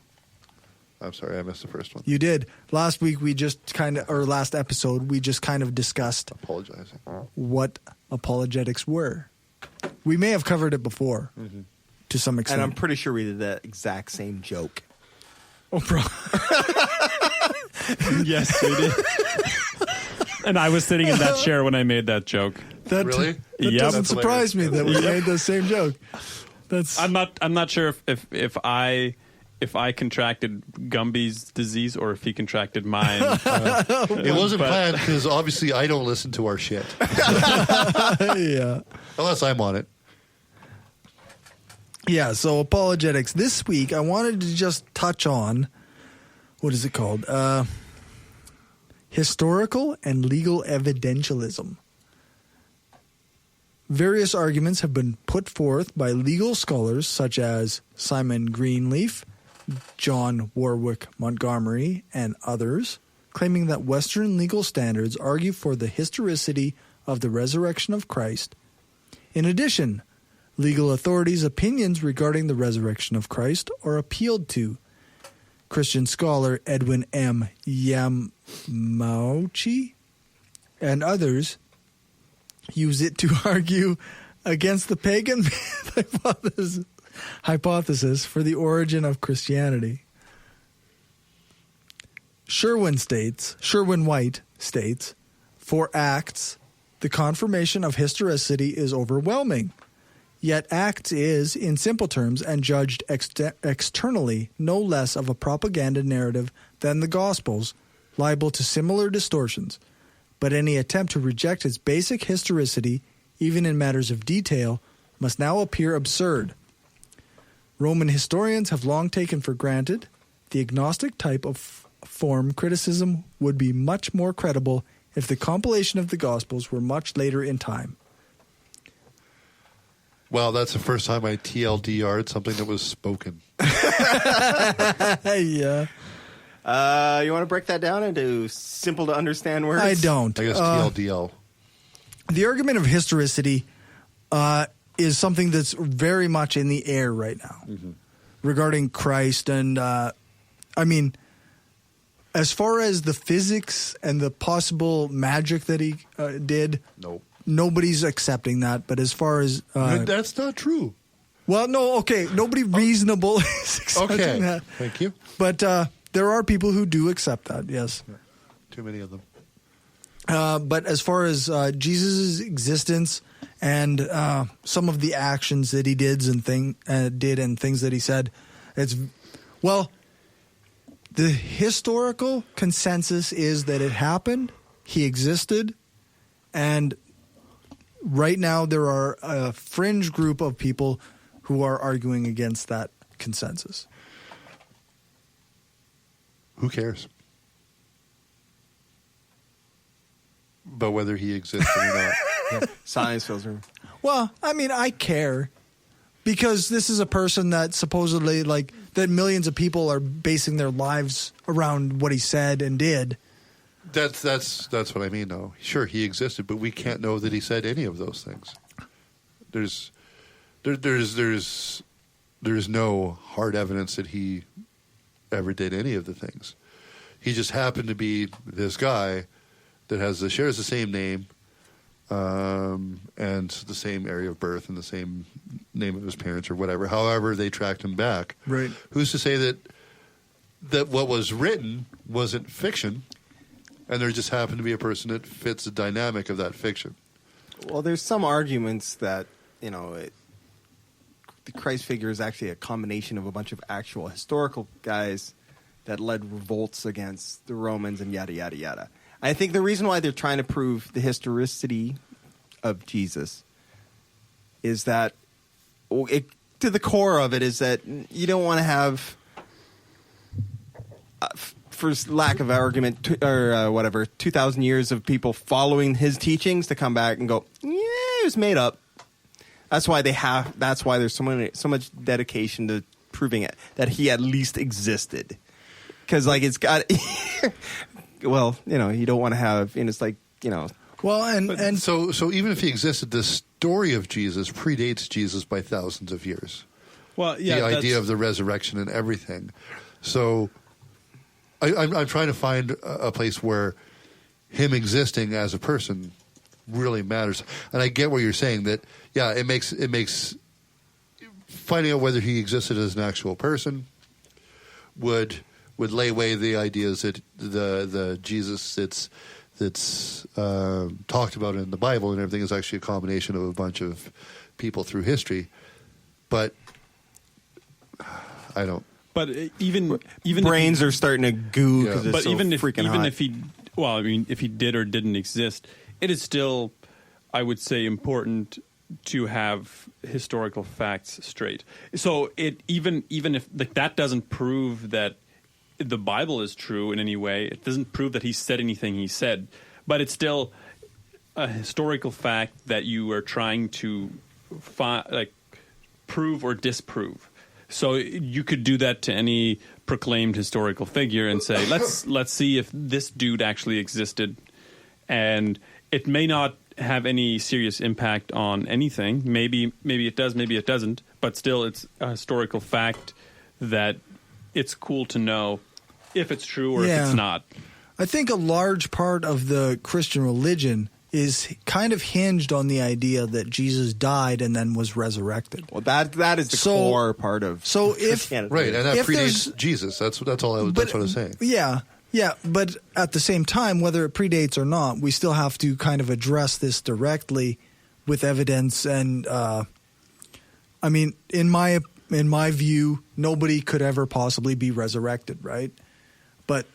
I'm sorry, I missed the first one. You did. Last week last episode, we just kind of discussed apologizing. What apologetics were. We may have covered it before to some extent. And I'm pretty sure we did that exact same joke. Oh, bro. Yes, we did. And I was sitting in that chair when I made that joke. Really? That doesn't surprise me that we made the same joke. I'm not sure if I contracted Gumby's disease or if he contracted mine. It wasn't planned because obviously I don't listen to our shit. Yeah. Unless I'm on it. Yeah, so apologetics. This week I wanted to just touch on, what is it called? Historical and legal evidentialism. Various arguments have been put forth by legal scholars such as Simon Greenleaf, John Warwick Montgomery, and others, claiming that Western legal standards argue for the historicity of the resurrection of Christ. In addition, legal authorities' opinions regarding the resurrection of Christ are appealed to. Christian scholar Edwin M. Yamauchi and others use it to argue against the pagan myth hypothesis for the origin of Christianity. Sherwin White states, for Acts, the confirmation of historicity is overwhelming. Yet Acts is, in simple terms and judged externally, no less of a propaganda narrative than the Gospels, liable to similar distortions. But any attempt to reject its basic historicity, even in matters of detail, must now appear absurd. Roman historians have long taken for granted the agnostic type of form criticism would be much more credible if the compilation of the Gospels were much later in time. Well, that's the first time I TLDR'd something that was spoken. Yeah. You want to break that down into simple to understand words? I don't. I guess TLDL. The argument of historicity is something that's very much in the air right now regarding Christ. And, I mean, as far as the physics and the possible magic that he did, nobody's accepting that. But as far as... that's not true. Well, no, okay. Nobody reasonable is accepting that. Thank you. But there are people who do accept that, yes. Too many of them. But as far as Jesus' existence and some of the actions that he did and things that he said, the historical consensus is that it happened, he existed, and right now there are a fringe group of people who are arguing against that consensus. Who cares? But whether he existed or not. Science filter. Well, I mean, I care because this is a person that supposedly, that millions of people are basing their lives around what he said and did. That's what I mean, though. Sure, he existed, but we can't know that he said any of those things. There's no hard evidence that he ever did any of the things. He just happened to be this guy that shares the same name and the same area of birth and the same name of his parents or whatever. However, they tracked him back. Right. Who's to say that what was written wasn't fiction, and there just happened to be a person that fits the dynamic of that fiction? Well, there's some arguments that, the Christ figure is actually a combination of a bunch of actual historical guys that led revolts against the Romans and yada, yada, yada. I think the reason why they're trying to prove the historicity of Jesus is that, to the core of it, is that you don't want to have, for lack of argument, 2,000 years of people following his teachings to come back and go, yeah, it was made up. That's why that's why there's so much dedication to proving it, that he at least existed. Because, it's got... Well, you don't want to have, and it's like, Well, and so even if he existed, the story of Jesus predates Jesus by thousands of years. Well, yeah, the idea of the resurrection and everything. So I'm trying to find a place where him existing as a person really matters. And I get what you're saying, that it makes finding out whether he existed as an actual person would would lay away the ideas that the Jesus that's talked about in the Bible and everything is actually a combination of a bunch of people through history. But I don't. But even brains are starting to goo because it's so freaking hot. If he did or didn't exist, it is still, I would say, important to have historical facts straight. So even if that doesn't prove that the Bible is true in any way, it doesn't prove that he said anything he said, but it's still a historical fact that you are trying to prove or disprove. So you could do that to any proclaimed historical figure and say, let's see if this dude actually existed, and it may not have any serious impact on anything. Maybe it does, maybe it doesn't, but still it's a historical fact that it's cool to know if it's true or if it's not. I think a large part of the Christian religion is kind of hinged on the idea that Jesus died and then was resurrected. Well, that is the core part of Christianity. Right, and that predates Jesus. That's all I was saying. Yeah, but at the same time, whether it predates or not, we still have to kind of address this directly with evidence. And I mean, in my view, nobody could ever possibly be resurrected, right? But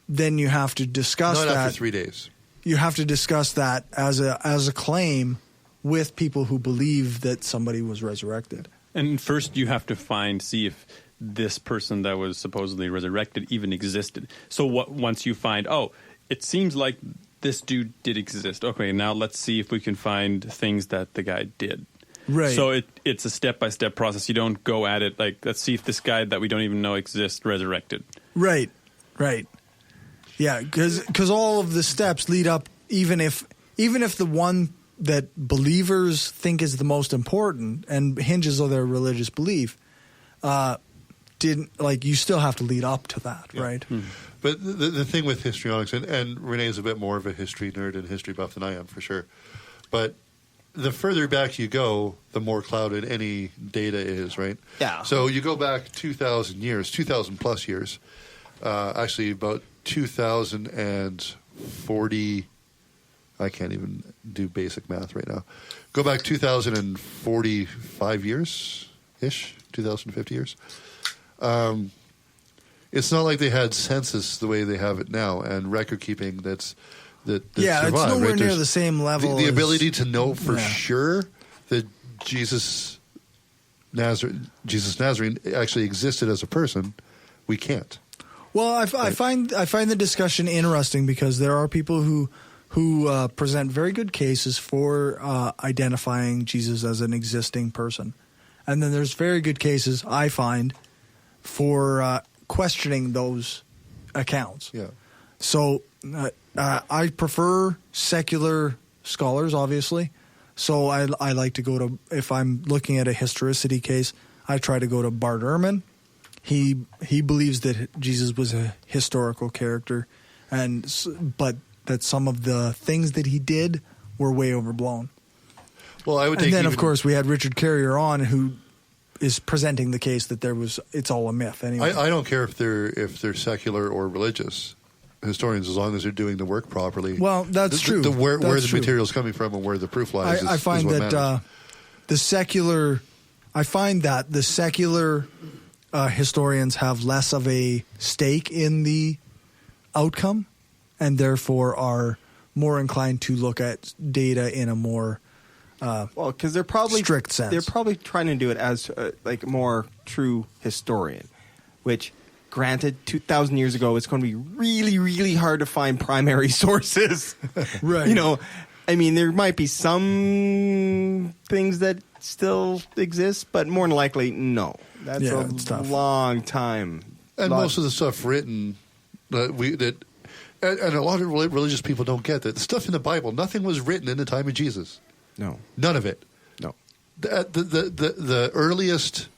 then you have to discuss not that after 3 days. You have to discuss that as a claim with people who believe that somebody was resurrected. And first, you have to see if this person that was supposedly resurrected even existed. So once you find, it seems like this dude did exist. Okay, now let's see if we can find things that the guy did. Right. So it's a step-by-step process. You don't go at it like, let's see if this guy that we don't even know exists resurrected. Right. Yeah, because all of the steps lead up, even if the one that believers think is the most important and hinges on their religious belief, you still have to lead up to that, right? Hmm. But the thing with histrionics, and Renee's a bit more of a history nerd and history buff than I am, for sure. But the further back you go, the more clouded any data is, right? Yeah. So you go back 2,000 plus years, actually about 2,040. I can't even do basic math right now. Go back 2,045 years-ish, 2,050 years. It's not like they had census the way they have it now and record keeping that survived, it's nowhere near the same level. The ability to know for sure that Jesus Nazarene actually existed as a person, we can't. Well, I find the discussion interesting because there are people who present very good cases for identifying Jesus as an existing person, and then there's very good cases I find for questioning those accounts. Yeah. So I prefer secular scholars, obviously. So I like to go to, if I'm looking at a historicity case, I try to go to Bart Ehrman. He believes that Jesus was a historical character, but that some of the things that he did were way overblown. Well, I would. And then, of course, we had Richard Carrier on, who is presenting the case that it's all a myth. Anyway, I don't care if they're secular or religious historians, as long as they're doing the work properly. Well, that's true. Where the material's coming from and where the proof lies. I find that the secular historians have less of a stake in the outcome, and therefore are more inclined to look at data in a more because they're probably strict sense. They're probably trying to do it as like a more true historian, which, granted, 2,000 years ago, it's going to be really, really hard to find primary sources. Right. I mean, there might be some things that still exist, but more than likely, no. That's a long time. And most of the stuff written and a lot of religious people don't get that. The stuff in the Bible, nothing was written in the time of Jesus. No. None of it. No. The earliest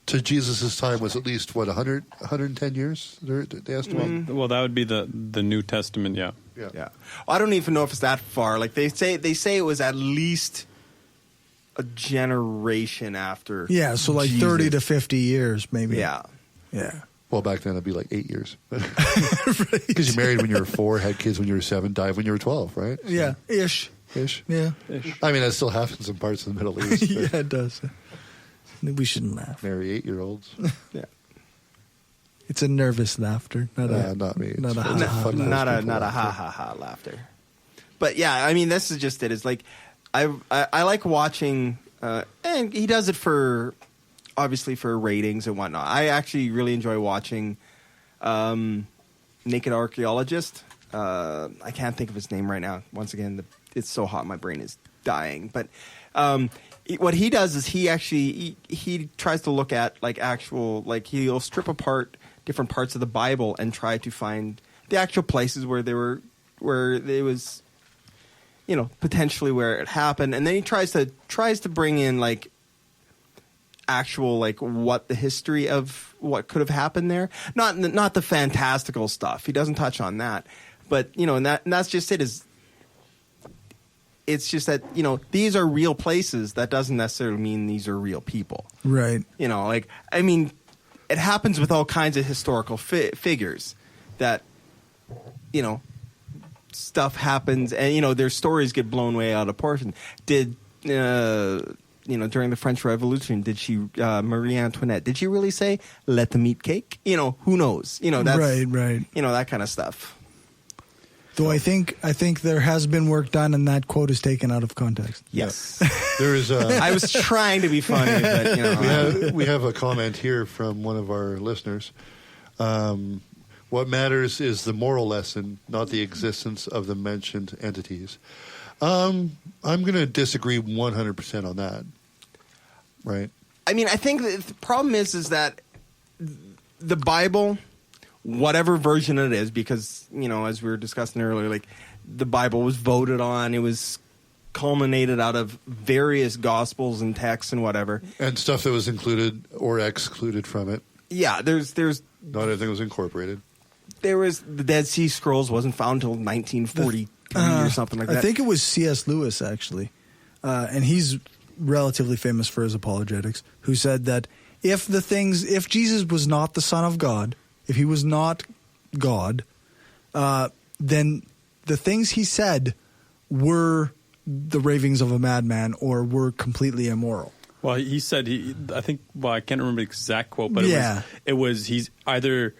to Jesus' time was at least, 110 years? They estimate? Well, that would be the New Testament, yeah. Well, I don't even know if it's that far. Like, they say it was at least a generation after so like Jesus. 30 to 50 years, maybe. Yeah. Well, back then it'd be like 8 years. Because you married when you were 4, had kids when you were 7, died when you were 12, right? So, yeah, ish. Yeah. I mean, that still happens in parts of the Middle East. Yeah, it does. We shouldn't laugh. Marry 8-year-olds. Yeah. It's a nervous laughter, not me. Not a ha ha ha laughter. But yeah, I mean, this is just it. It's like I like watching, and he does it for obviously for ratings and whatnot. I actually really enjoy watching Naked Archeologist. I can't think of his name right now. Once again, it's so hot, my brain is dying. But what he does is he tries to look at like actual, like he'll strip apart different parts of the Bible and try to find the actual places where there was, you know, potentially where it happened, and then he tries to bring in like actual like what the history of what could have happened there. Not the fantastical stuff. He doesn't touch on that, but you know, and that's just it. It's just that, you know, these are real places. That doesn't necessarily mean these are real people, right? You know, like I mean, it happens with all kinds of historical figures that, you know, stuff happens and, you know, their stories get blown way out of proportion. Did, you know, during the French Revolution, did she, Marie Antoinette, did she really say, let them eat cake? You know, who knows? You know, that's, right. You know, that kind of stuff. Though I think there has been work done and that quote is taken out of context. Yes. There is I was trying to be funny, but, you know. We have a comment here from one of our listeners. What matters is the moral lesson, not the existence of the mentioned entities. I'm going to disagree 100% on that. Right? I mean, I think the problem is that the Bible, whatever version it is, because, you know, as we were discussing earlier, like the Bible was voted on, it was culminated out of various gospels and texts and whatever. And stuff that was included or excluded from it. Yeah, there's not everything was incorporated. There was the Dead Sea Scrolls wasn't found until 1943 or something like that. I think it was C.S. Lewis, actually. And he's relatively famous for his apologetics, who said that if Jesus was not the Son of God, if he was not God, then the things he said were the ravings of a madman or were completely immoral. Well, he said I can't remember the exact quote, but yeah. it was he's either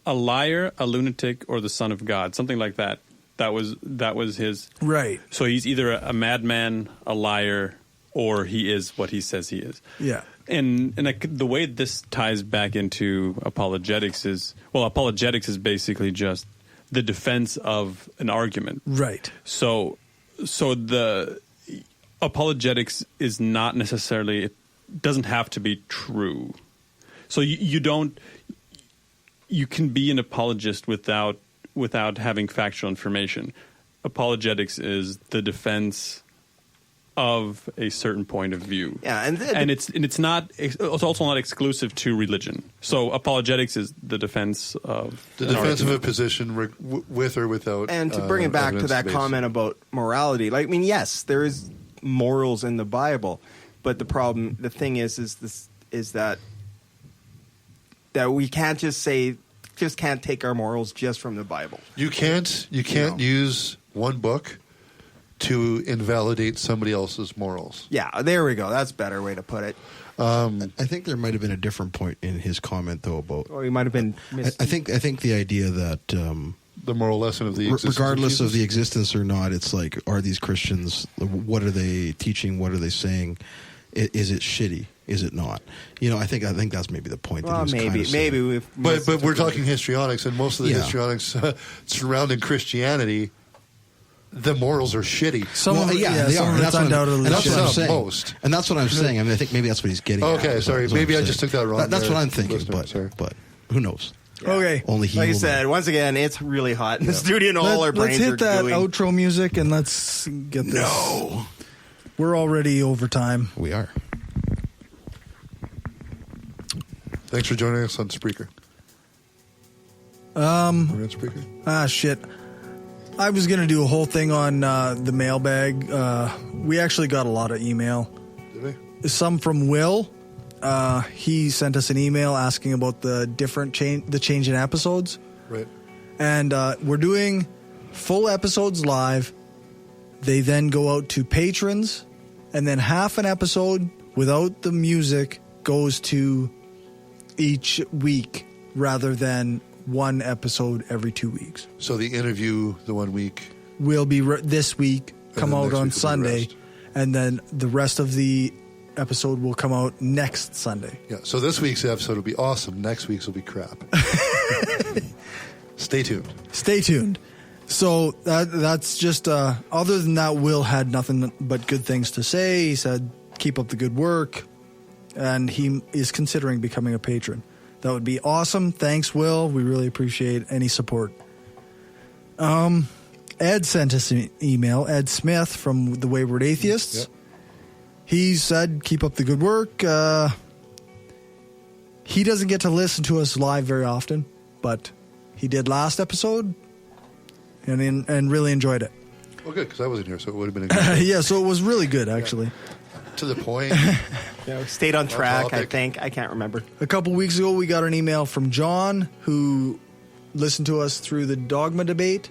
a liar, a lunatic, or the Son of God, something like that. That was his right. So he's either a madman, a liar, or he is what he says he is. Yeah. And the way this ties back into apologetics is basically just the defense of an argument. Right. So the apologetics is not necessarily, it doesn't have to be true. So you can be an apologist without having factual information. Apologetics is the defense of a certain point of view. Yeah, and it's also not exclusive to religion. So apologetics is the defense of a position with or without. And to bring it back to that comment about morality, like I mean, yes, there is morals in the Bible, but the thing is that we can't just can't take our morals just from the Bible. You can't use one book to invalidate somebody else's morals. Yeah, there we go. That's a better way to put it. I think there might have been a different point in his comment, though, about... Or he might have been... I think the idea that... the moral lesson of the existence regardless of the existence or not, it's like, are these Christians... What are they teaching? What are they saying? Is it shitty? Is it not? You know, I think that's maybe the point. Well, that he was maybe. But we're talking histrionics, and most of the histrionics surrounding Christianity... The morals are shitty. They are. And that's what I'm saying. Most. And that's what I'm saying. I mean, I think maybe that's what he's getting at. Okay, sorry. Maybe I just took that wrong. That's what I'm thinking, but who knows? Yeah. Okay. Only he Like I said, once again, it's really hot in the studio and all our brains Let's are hit that gooey. outro music and let's get this. No. We're already over time. We are. Thanks for joining us on Spreaker. We're on Spreaker? Shit. I was going to do a whole thing on the mailbag. We actually got a lot of email. Did we? Some from Will, he sent us an email asking about the change in episodes. Right. And we're doing full episodes live. They then go out to patrons, and then half an episode without the music goes to each week rather than one episode every 2 weeks. So the interview, the 1 week, will be this week, come out on Sunday, and then the rest of the episode will come out next Sunday. Yeah, so this week's episode will be awesome. Next week's will be crap. Stay tuned. Stay tuned. So that's just, other than that, Will had nothing but good things to say. He said, keep up the good work, and he is considering becoming a patron. That would be awesome. Thanks, Will. We really appreciate any support. Ed sent us an email. Ed Smith from The Wayward Atheists. Yep. He said, keep up the good work. He doesn't get to listen to us live very often, but he did last episode and really enjoyed it. Well, good, because I wasn't here, so it would have been a good yeah, so it was really good, actually. Yeah. To the point. Stayed on track, I think. I can't remember. A couple weeks ago, we got an email from John, who listened to us through the Dogma debate.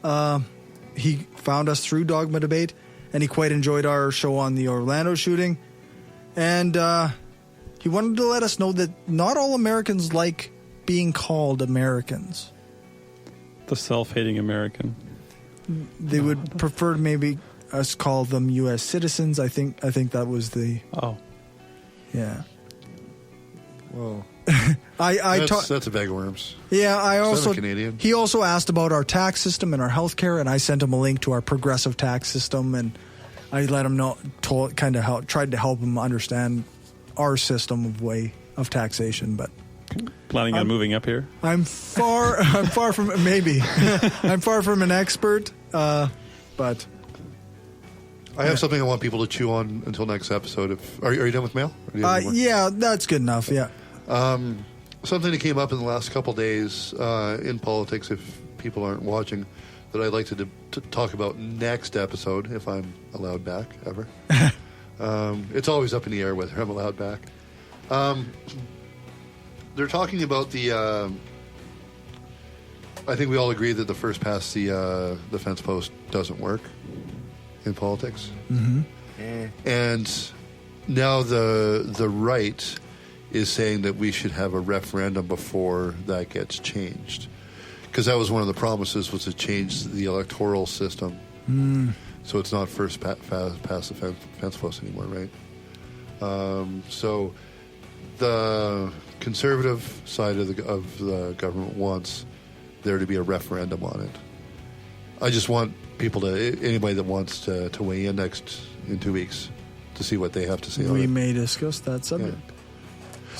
He found us through Dogma debate, and he quite enjoyed our show on the Orlando shooting. And he wanted to let us know that not all Americans like being called Americans. The self-hating American. They would prefer maybe us call them U.S. citizens. I think that was the... Oh. Yeah. Well, that's a bag of worms. Yeah, I also... Canadian. He also asked about our tax system and our health care, and I sent him a link to our progressive tax system, and I let him know, tried to help him understand our system of taxation, but... Planning on moving up here? I'm far from maybe. I'm far from an expert, but I have something I want people to chew on until next episode. Are you done with mail? Yeah, that's good enough. Yeah. Something that came up in the last couple days in politics, if people aren't watching, that I'd like to talk about next episode, if I'm allowed back ever. It's always up in the air whether I'm allowed back. They're talking about the. I think we all agree that the first past the fence post doesn't work in politics. Mm-hmm. And now the right is saying that we should have a referendum before that gets changed, because that was one of the promises, was to change the electoral system. So it's not first past the fence post anymore, right? So the conservative side of the government wants there to be a referendum on it. I just want anybody that wants to weigh in in 2 weeks to see what they have to say. We may discuss that subject. Yeah.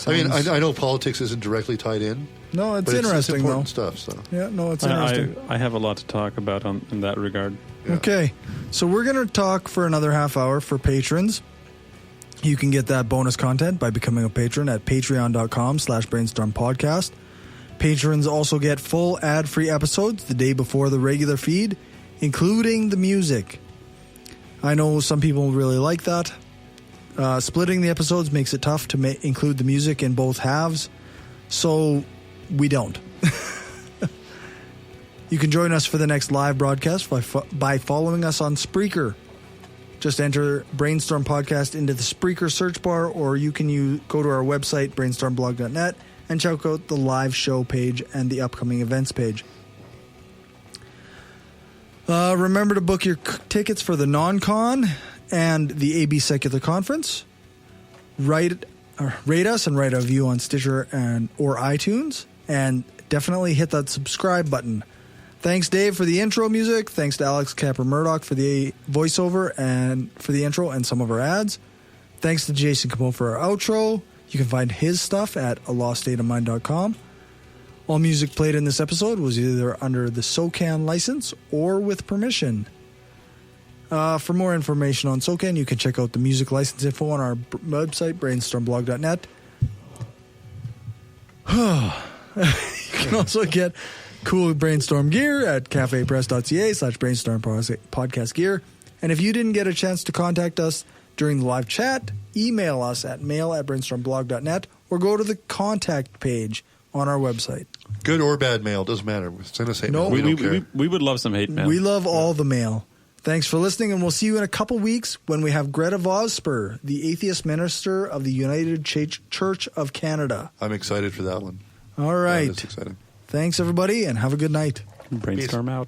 I mean, I know politics isn't directly tied in. No, it's but interesting, it's important though. Stuff. So yeah, no, it's interesting. I have a lot to talk about in that regard. Yeah. Okay, so we're going to talk for another half hour for patrons. You can get that bonus content by becoming a patron at patreon.com/brainstormpodcast. Patrons also get full ad-free episodes the day before the regular feed, including the music. I know some people really like that. Splitting the episodes makes it tough to include the music in both halves, so we don't. You can join us for the next live broadcast by following us on Spreaker. Just enter Brainstorm Podcast into the Spreaker search bar, or you can go to our website, brainstormblog.net, and check out the live show page and the upcoming events page. Remember to book your tickets for the non-con and the AB Secular Conference. Rate us and write a review on Stitcher or iTunes, and definitely hit that subscribe button. Thanks, Dave, for the intro music. Thanks to Alex Capper-Murdoch for the voiceover and for the intro and some of our ads. Thanks to Jason Capo for our outro. You can find his stuff at aloststateofmind.com. All music played in this episode was either under the SOCAN license or with permission. For more information on SOCAN, you can check out the music license info on our website, brainstormblog.net. You can also get cool Brainstorm gear at cafepress.ca/brainstorm podcast gear. And if you didn't get a chance to contact us during the live chat, email us at mail@brainstormblog.net or go to the contact page on our website. Good or bad mail, doesn't matter. Send us hate mail. We would love some hate mail. We love all the mail. Thanks for listening, and we'll see you in a couple weeks when we have Greta Vosper, the atheist minister of the United Church of Canada. I'm excited for that one. All right. That's exciting. Thanks, everybody, and have a good night. Brainstorm out.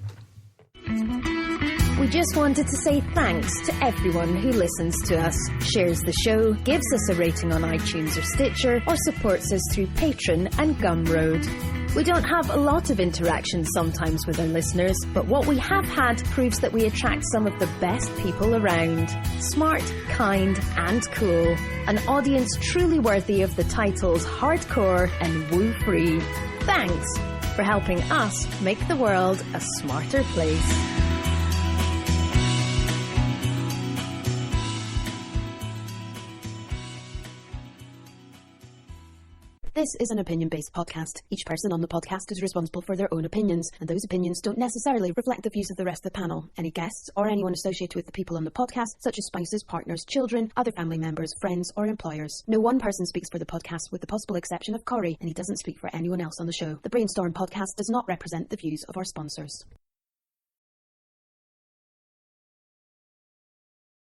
We just wanted to say thanks to everyone who listens to us, shares the show, gives us a rating on iTunes or Stitcher, or supports us through Patreon and Gumroad. We don't have a lot of interaction sometimes with our listeners, but what we have had proves that we attract some of the best people around. Smart, kind, and cool. An audience truly worthy of the titles hardcore and woo-free. Thanks for helping us make the world a smarter place. This is an opinion-based podcast. Each person on the podcast is responsible for their own opinions, and those opinions don't necessarily reflect the views of the rest of the panel, any guests, or anyone associated with the people on the podcast, such as spouses, partners, children, other family members, friends, or employers. No one person speaks for the podcast, with the possible exception of Corey, and he doesn't speak for anyone else on the show. The Brainstorm podcast does not represent the views of our sponsors.